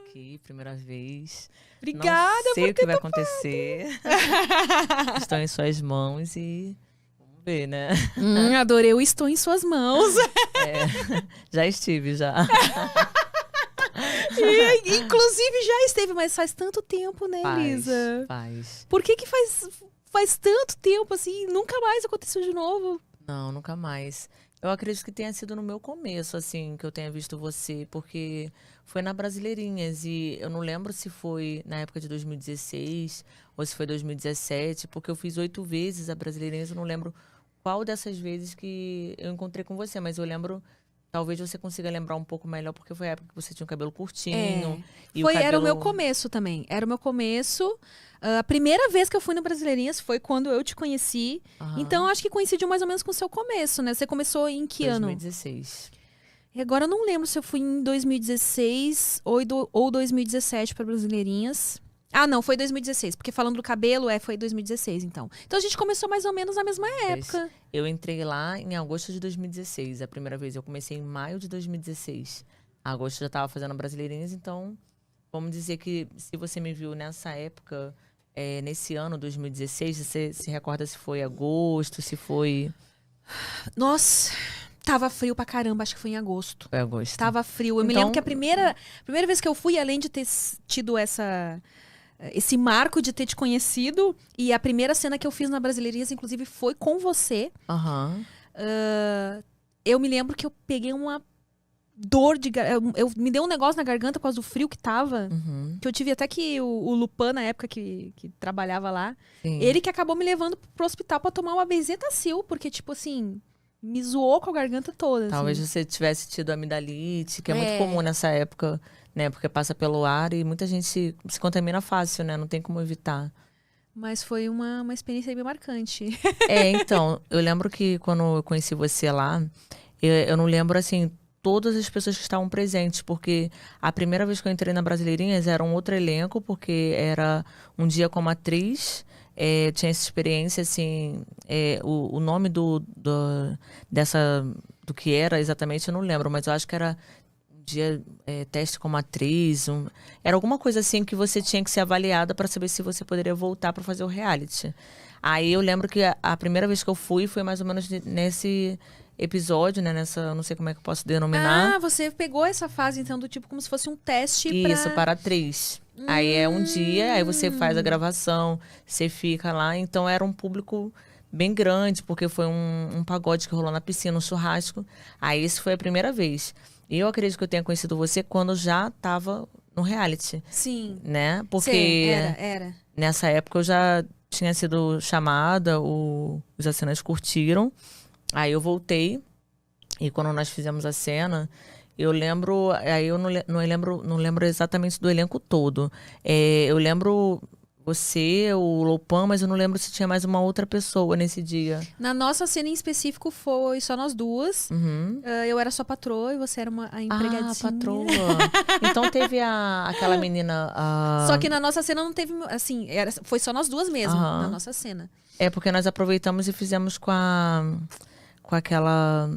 aqui, primeira vez. Obrigada Não sei por o que ter vai acontecer. Estou em suas mãos e vamos ver, né? Adorei, eu estou em suas mãos. Já estive, já. Inclusive já esteve, mas faz tanto tempo, né, Elisa? Faz. Por que faz tanto tempo assim e nunca mais aconteceu de novo? Não, nunca mais. Eu acredito que tenha sido no meu começo, assim, que eu tenha visto você, porque foi na Brasileirinhas e eu não lembro se foi na época de 2016 ou se foi 2017, porque eu fiz 8 vezes a Brasileirinhas, eu não lembro qual dessas vezes que eu encontrei com você, mas eu lembro, talvez você consiga lembrar um pouco melhor, porque foi a época que você tinha o cabelo curtinho. E Era o meu começo também. Era o meu começo. A primeira vez que eu fui no Brasileirinhas foi quando eu te conheci. Aham. Então, acho que coincidiu mais ou menos com o seu começo, né? Você começou em que ano? 2016. E agora eu não lembro se eu fui em 2016 ou 2017 para Brasileirinhas. Ah, não, foi 2016. Porque falando do cabelo, foi 2016, então. Então a gente começou mais ou menos na mesma época. Eu entrei lá em agosto de 2016. A primeira vez eu comecei em maio de 2016. Agosto já estava fazendo Brasileirinhas, então vamos dizer que se você me viu nessa época, nesse ano 2016, você se recorda se foi agosto, se foi... Nossa, tava frio pra caramba, acho que foi em agosto. Foi agosto. Tava frio. Eu me lembro que a primeira vez que eu fui, além de ter tido esse marco de ter te conhecido, e a primeira cena que eu fiz na Brasileirinhas, inclusive, foi com você. Aham. Eu me lembro que eu peguei uma dor de me deu um negócio na garganta por causa do frio que tava. Uhum. Que eu tive até que o Lupan, na época que trabalhava lá, Sim. ele que acabou me levando pro hospital pra tomar uma Bezetacil, porque, tipo assim, me zoou com a garganta toda. Talvez assim. você tivesse tido amidalite, que é muito comum nessa época, né? Porque passa pelo ar e muita gente se contamina fácil, né? Não tem como evitar. Mas foi uma experiência bem marcante. Então, eu lembro que quando eu conheci você lá, eu não lembro, assim, todas as pessoas que estavam presentes, porque a primeira vez que eu entrei na Brasileirinhas era um outro elenco, porque era um dia como atriz, tinha essa experiência, assim, o nome do que era exatamente eu não lembro, mas eu acho que era um dia teste como atriz, era alguma coisa assim que você tinha que ser avaliada para saber se você poderia voltar para fazer o reality. Aí eu lembro que a primeira vez que eu fui foi mais ou menos nesse episódio, né? Eu não sei como é que eu posso denominar. Ah, você pegou essa fase, então, do tipo, como se fosse um teste Isso, para atriz. Aí é um dia, aí você faz a gravação, você fica lá. Então era um público bem grande, porque foi um pagode que rolou na piscina, um churrasco. Aí isso foi a primeira vez. E eu acredito que eu tenha conhecido você quando já estava no reality. Sim. Né? Porque Sim, era. nessa época eu já tinha sido chamada, os assinantes curtiram. Aí eu voltei e quando nós fizemos a cena, eu lembro, aí eu não lembro exatamente do elenco todo. Eu lembro você, o Lopan, mas eu não lembro se tinha mais uma outra pessoa nesse dia. Na nossa cena em específico foi só nós duas. Uhum. Eu era só patroa e você era a empregadinha. Ah, patroa. Então teve aquela menina... Só que na nossa cena não teve, assim, foi só nós duas mesmo, na nossa cena. É porque nós aproveitamos e fizemos com aquela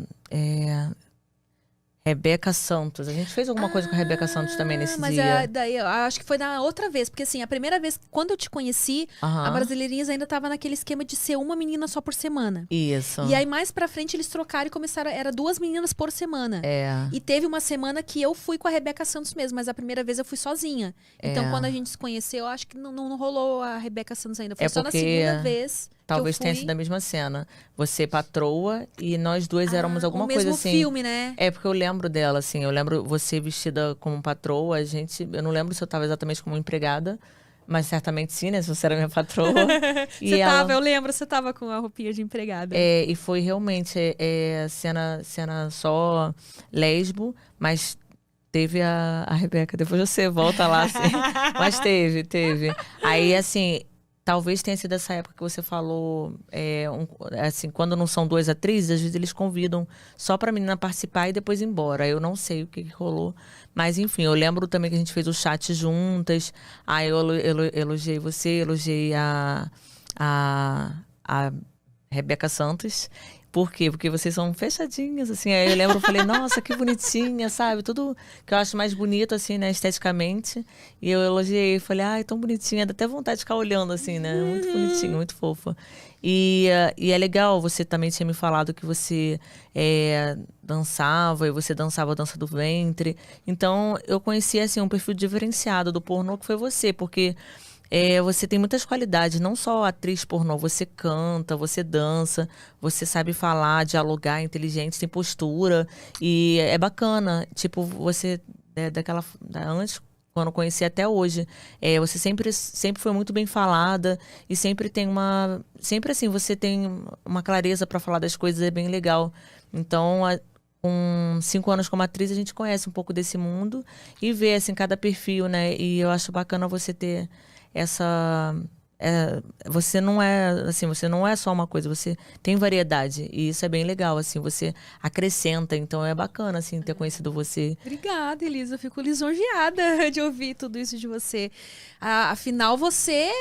Rebeca Santos. A gente fez alguma coisa com a Rebeca Santos também nesse dia. Mas daí eu acho que foi na outra vez. Porque assim, a primeira vez, quando eu te conheci, a Brasileirinhas ainda tava naquele esquema de ser uma menina só por semana. Isso. E aí mais pra frente eles trocaram e começaram, era 2 meninas por semana. E teve uma semana que eu fui com a Rebeca Santos mesmo, mas a primeira vez eu fui sozinha. Então quando a gente se conheceu, eu acho que não rolou a Rebeca Santos ainda. Foi só na segunda vez. Talvez tenha sido a mesma cena. Você patroa e nós duas éramos alguma coisa assim. O mesmo filme, né? Porque eu lembro dela, assim. Eu lembro você vestida como patroa. Eu não lembro se eu tava exatamente como empregada. Mas certamente sim, né? Se você era minha patroa. Eu lembro, você tava com a roupinha de empregada. E foi realmente cena só lesbo, mas... Teve a Rebeca, depois você volta lá, assim. Mas teve. Aí, assim, talvez tenha sido essa época que você falou, assim, quando não são 2 atrizes, às vezes eles convidam só pra menina participar e depois ir embora. Eu não sei o que rolou. Mas, enfim, eu lembro também que a gente fez o chat juntas. Aí eu elogiei você, elogiei a Rebeca Santos. Por quê? Porque vocês são fechadinhas, assim. Aí eu lembro, eu falei, nossa, que bonitinha, sabe? Tudo que eu acho mais bonito, assim, né, esteticamente. E eu elogiei, falei, ai, tão bonitinha, dá até vontade de ficar olhando, assim, né? Muito bonitinho, muito fofa. E é legal, você também tinha me falado que você dançava, e você dançava a dança do ventre. Então, eu conheci, assim, um perfil diferenciado do pornô que foi você, porque você tem muitas qualidades, não só atriz pornô, você canta, você dança, você sabe falar, dialogar, é inteligente, tem postura, e é bacana, tipo, você, antes, quando eu conheci até hoje, você sempre foi muito bem falada, e sempre assim, você tem uma clareza para falar das coisas, é bem legal. Então, com 5 anos como atriz, a gente conhece um pouco desse mundo, e vê, assim, cada perfil, né, e eu acho bacana você ter essa você não é só uma coisa, você tem variedade e isso é bem legal, assim, você acrescenta, então é bacana, assim, ter conhecido você. Obrigada, Elisa, eu fico lisonjeada de ouvir tudo isso de você. Afinal, você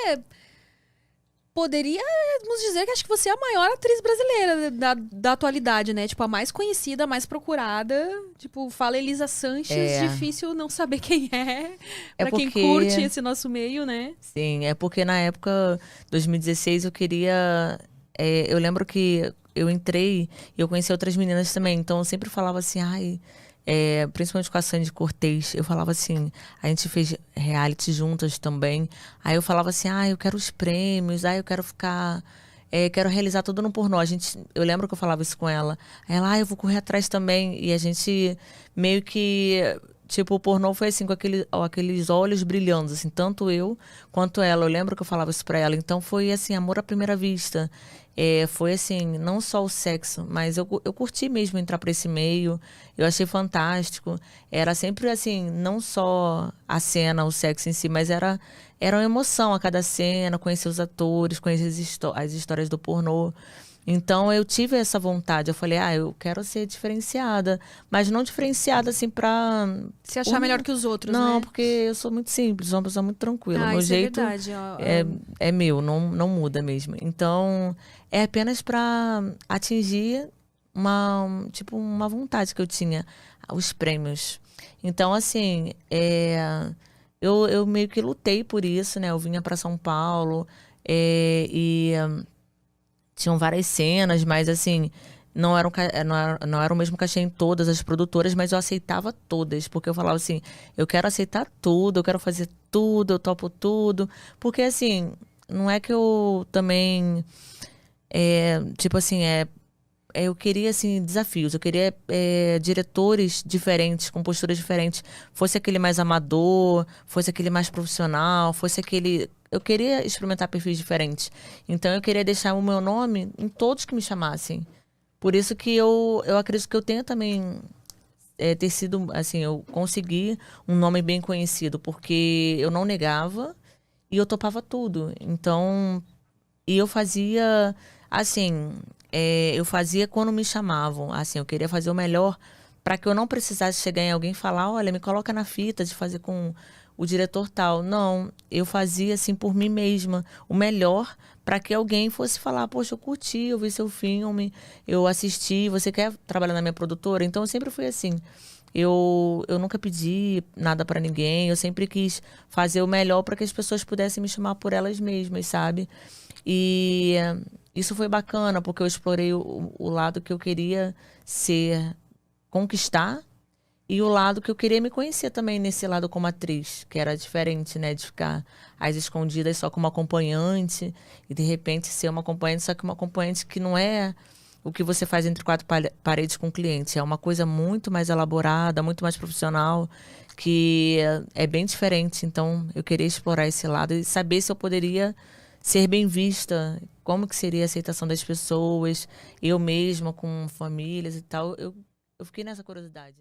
poderíamos dizer que acho que você é a maior atriz brasileira da atualidade, né? Tipo, a mais conhecida, a mais procurada. Tipo, fala Elisa Sanches, difícil não saber quem é. Pra quem curte esse nosso meio, né? Sim, é porque na época, 2016, eu queria... eu lembro que eu entrei e eu conheci outras meninas também. Então, eu sempre falava assim, ai... principalmente com a Sandy Cortez, eu falava assim, a gente fez reality juntas também, aí eu falava assim, eu quero os prêmios, eu quero ficar, quero realizar tudo no pornô. Eu lembro que eu falava isso com ela, ela, eu vou correr atrás também, e a gente meio que, tipo, o pornô foi assim, com aqueles olhos brilhando, assim, tanto eu quanto ela. Eu lembro que eu falava isso pra ela, então foi assim, amor à primeira vista. Foi assim, não só o sexo, mas eu curti mesmo entrar para esse meio, eu achei fantástico. Era sempre assim, não só a cena, o sexo em si, mas era uma emoção a cada cena, conhecer os atores, conhecer as histórias do pornô. Então eu tive essa vontade, eu falei, eu quero ser diferenciada, mas não diferenciada assim pra... Se achar melhor que os outros, não, né? porque eu sou muito simples, sou uma pessoa muito tranquila. Meu isso jeito é verdade. é meu, não muda mesmo. Então, é apenas pra atingir uma vontade que eu tinha, os prêmios. Então, assim, eu meio que lutei por isso, né? Eu vinha pra São Paulo, e tinham várias cenas, mas assim, não era o mesmo cachê em todas as produtoras, mas eu aceitava todas, porque eu falava assim, eu quero aceitar tudo, eu quero fazer tudo, eu topo tudo, porque assim, não é que eu também, tipo assim, eu queria, assim, desafios. Eu queria diretores diferentes, com posturas diferentes. Fosse aquele mais amador, fosse aquele mais profissional, fosse aquele... Eu queria experimentar perfis diferentes. Então, eu queria deixar o meu nome em todos que me chamassem. Por isso que eu acredito que eu tenha também ter sido... Assim, eu consegui um nome bem conhecido, porque eu não negava e eu topava tudo. Então... E eu fazia, assim... eu fazia quando me chamavam, assim, eu queria fazer o melhor para que eu não precisasse chegar em alguém e falar, olha, me coloca na fita de fazer com o diretor tal. Não, eu fazia assim por mim mesma, o melhor para que alguém fosse falar, poxa, eu curti, eu vi seu filme, eu assisti, você quer trabalhar na minha produtora? Então eu sempre fui assim. Eu nunca pedi nada para ninguém, eu sempre quis fazer o melhor para que as pessoas pudessem me chamar por elas mesmas, sabe? E isso foi bacana, porque eu explorei o lado que eu queria conquistar, e o lado que eu queria me conhecer também nesse lado como atriz, que era diferente, né? De ficar às escondidas só como acompanhante, e de repente ser uma acompanhante, só que uma acompanhante que não é o que você faz entre 4 paredes com o cliente. É uma coisa muito mais elaborada, muito mais profissional, que é bem diferente. Então, eu queria explorar esse lado e saber se eu poderia ser bem vista, como que seria a aceitação das pessoas, eu mesma com famílias e tal. Eu fiquei nessa curiosidade.